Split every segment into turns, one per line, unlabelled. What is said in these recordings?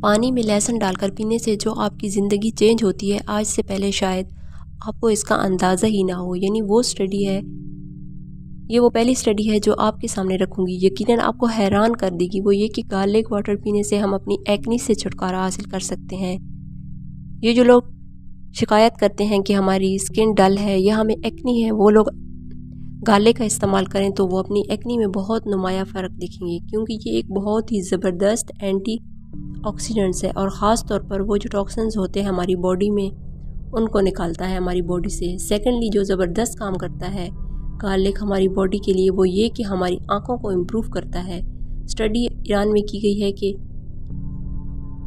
पानी में लहसुन डालकर पीने से जो आपकी ज़िंदगी चेंज होती है, आज से पहले शायद आपको इसका अंदाज़ा ही ना हो। यानी वो स्टडी है, ये वो पहली स्टडी है जो आपके सामने रखूँगी, यकीनन आपको हैरान कर देगी। वो ये कि गार्लिक वाटर पीने से हम अपनी एक्ने से छुटकारा हासिल कर सकते हैं। ये जो लोग शिकायत करते हैं कि हमारी स्किन डल है या हमें एक्ने है, वो लोग गार्लिक का इस्तेमाल करें तो वो अपनी एक्ने में बहुत नुमाया फ़र्क दिखेंगे, क्योंकि ये एक बहुत ही ज़बरदस्त एंटी ऑक्सीडेंट्स है और ख़ास तौर पर वो जो टॉक्सिन्स होते हैं हमारी बॉडी में, उनको निकालता है हमारी बॉडी से। सेकेंडली, जो ज़बरदस्त काम करता है गार्लिक हमारी बॉडी के लिए, वो ये कि हमारी आँखों को इम्प्रूव करता है। स्टडी ईरान में की गई है कि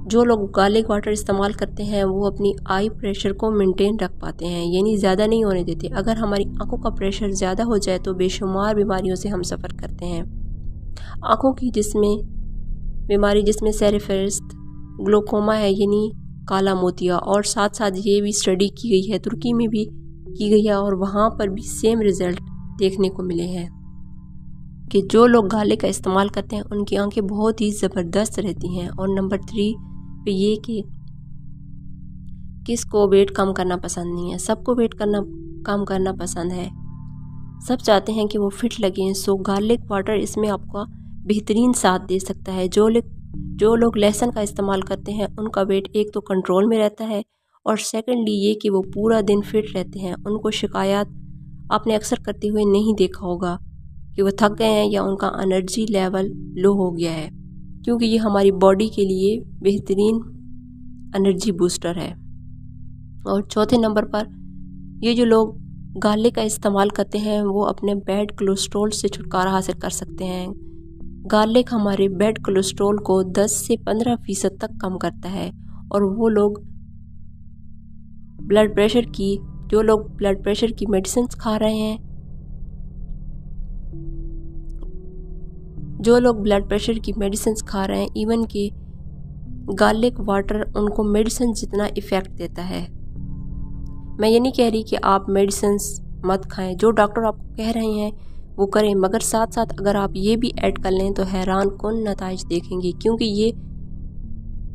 जो लोग गार्लिक वाटर इस्तेमाल करते हैं वो अपनी आई प्रेशर को मेंटेन रख पाते हैं, यानी ज़्यादा नहीं होने देते। अगर हमारी आंखों का प्रेशर ज़्यादा हो जाए तो बेशुमार बीमारियों से हम सफ़र करते हैं। आंखों की बीमारी जिसमें सेरेफेरिस्ट ग्लोकोमा है, यानी काला मोतिया, और साथ साथ ये भी स्टडी की गई है, तुर्की में भी की गई है और वहाँ पर भी सेम रिज़ल्ट देखने को मिले हैं कि जो लोग गार्लिक का इस्तेमाल करते हैं उनकी आंखें बहुत ही ज़बरदस्त रहती हैं। और नंबर 3 पे ये कि किसको वेट कम करना पसंद नहीं है। सबको वेट कम करना पसंद है, सब चाहते हैं कि वो फिट लगें। सो गार्लिक वाटर इसमें आपका बेहतरीन साथ दे सकता है। जो लोग लहसुन का इस्तेमाल करते हैं उनका वेट एक तो कंट्रोल में रहता है और सेकेंडली ये कि वो पूरा दिन फिट रहते हैं। उनको शिकायत आपने अक्सर करते हुए नहीं देखा होगा कि वो थक गए हैं या उनका एनर्जी लेवल लो हो गया है, क्योंकि ये हमारी बॉडी के लिए बेहतरीन एनर्जी बूस्टर है। और चौथे नंबर पर ये जो लोग गार्लिक का इस्तेमाल करते हैं वो अपने बैड कोलेस्ट्रॉल से छुटकारा हासिल कर सकते हैं। गार्लिक हमारे बैड कोलेस्ट्रॉल को 10 से 15% तक कम करता है। और जो लोग ब्लड प्रेशर की मेडिसिन खा रहे हैं, इवन कि गार्लिक वाटर उनको मेडिसिन जितना इफ़ेक्ट देता है। मैं ये नहीं कह रही कि आप मेडिसिन मत खाएं, जो डॉक्टर आपको कह रहे हैं वो करें, मगर साथ साथ अगर आप ये भी ऐड कर लें तो हैरान कुन नताइज देखेंगे, क्योंकि ये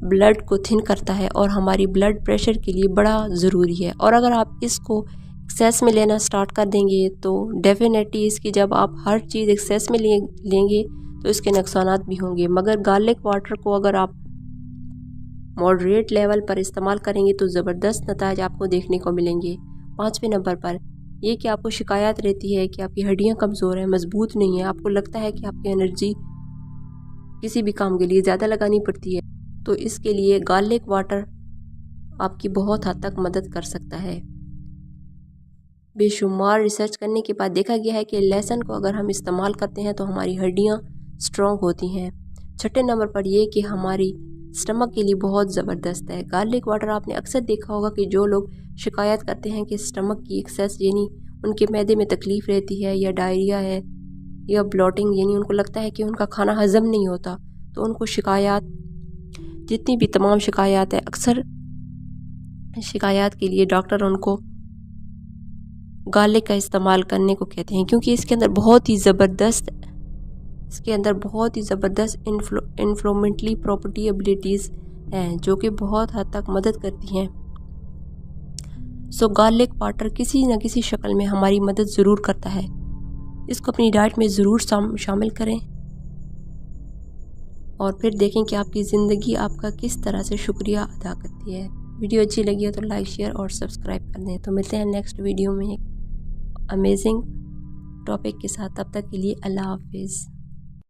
ब्लड को थिन करता है और हमारी ब्लड प्रेशर के लिए बड़ा ज़रूरी है। और अगर आप इसको एक्सेस में लेना स्टार्ट कर देंगे तो डेफिनेटली इसकी जब आप हर चीज़ एक्सेस में लेंगे तो इसके नुकसानात भी होंगे। मगर गार्लिक वाटर को अगर आप मॉडरेट लेवल पर इस्तेमाल करेंगे तो ज़बरदस्त नताइज आपको देखने को मिलेंगे। 5वें नंबर पर ये कि आपको शिकायत रहती है कि आपकी हड्डियां कमज़ोर हैं, मजबूत नहीं है, आपको लगता है कि आपकी एनर्जी किसी भी काम के लिए ज़्यादा लगानी पड़ती है, तो इसके लिए गार्लिक वाटर आपकी बहुत हद तक मदद कर सकता है। बेशुमार रिसर्च करने के बाद देखा गया है कि लहसुन को अगर हम इस्तेमाल करते हैं तो हमारी हड्डियाँ स्ट्रॉन्ग होती हैं। 6ठे नंबर पर यह कि हमारी स्टमक के लिए बहुत ज़बरदस्त है। गार्लिक वाटर आपने अक्सर देखा होगा कि जो लोग शिकायत करते हैं कि स्टमक की एक्सेस, यानी उनके मैदे में तकलीफ़ रहती है या डायरिया है या ब्लॉटिंग, यानी उनको लगता है कि उनका खाना हज़म नहीं होता, तो उनको जितनी भी तमाम शिकायत है, अक्सर शिकायत के लिए डॉक्टर उनको गार्लिक का इस्तेमाल करने को कहते हैं, क्योंकि इसके अंदर बहुत ही ज़बरदस्त इन्फ्लोमेटरी प्रॉपर्टी एबिलिटीज़ हैं जो कि बहुत हद तक मदद करती हैं। सो गार्लिक वाटर किसी न किसी शक्ल में हमारी मदद ज़रूर करता है। इसको अपनी डाइट में ज़रूर शामिल करें और फिर देखें कि आपकी ज़िंदगी आपका किस तरह से शुक्रिया अदा करती है। वीडियो अच्छी लगी हो तो लाइक, शेयर और सब्सक्राइब कर दें। तो मिलते हैं नेक्स्ट वीडियो में एक अमेजिंग टॉपिक के साथ। तब तक के लिए अल्लाह हाफिज़।